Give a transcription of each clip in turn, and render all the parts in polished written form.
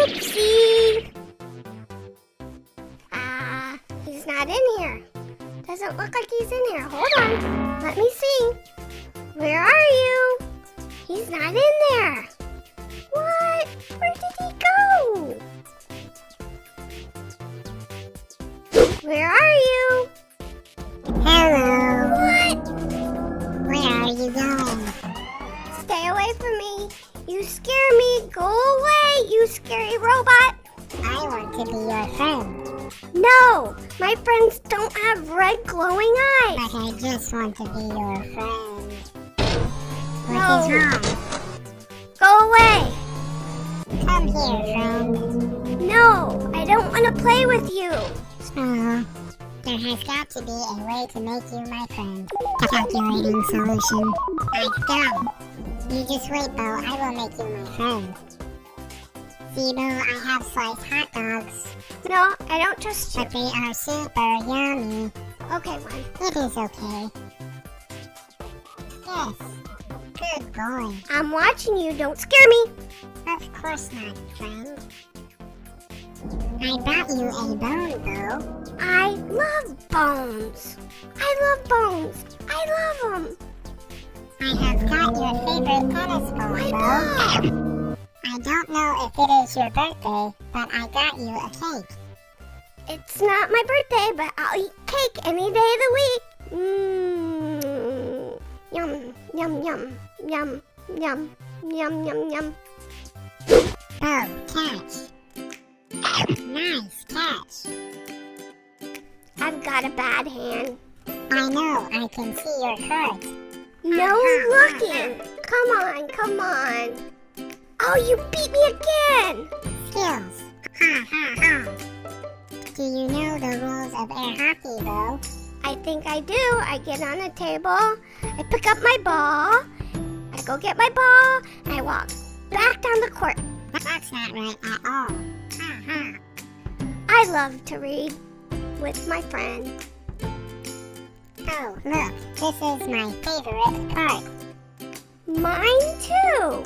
Oopsie! He's not in here. Doesn't look like he's in here. Hold on. Let me see. Where are you? He's not in there. What? Where did he go? Where are you? Hello. What? Where are you going? Stay away from me. You scare me. Go away, you scary robot. I want to be your friend. No, my friends don't have red glowing eyes. But I just want to be your friend. What No. is wrong? Go away. Come here, friend. No, I don't want to play with you. So, there has got to be a way to make you my friend. Calculating solution. I've done. You just wait, Bo. I will make you my friend. See, Bo, I have sliced hot dogs. No, I don't trust you. But they are super yummy. Okay, one. It is okay. Yes. Good boy. I'm watching you. Don't scare me. Of course not, friend. I brought you a bone, Bo. I love bones. I love bones. I love them. I have got your favorite tennis ball, My Bo. mom. I don't know if it is your birthday, but I got you a cake. It's not my birthday, but I'll eat cake any day of the week. Mmm. Yum, yum, yum, yum, yum, yum, yum, yum. Bo, catch. Nice catch. I've got a bad hand. I know, I can see your hurt. No looking. Come on, come on. Oh, you beat me again. Skills. Ha ha ha. Do you know the rules of air hockey, Bo? I think I do. I get on a table, I pick up my ball, I go get my ball, and I walk back down the court. That's not right at all. Ha ha. I love to read with my friend. Oh, look, this is my favorite part. Mine too.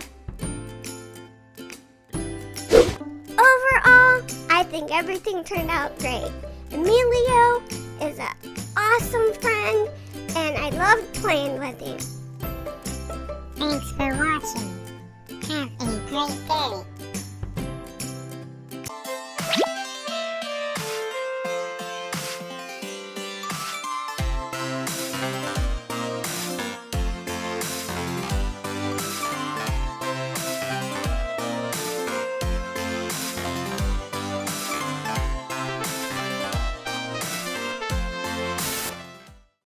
Overall, I think everything turned out great. Emilio is an awesome friend, and I loved playing with him. Thanks for watching. Have a great day.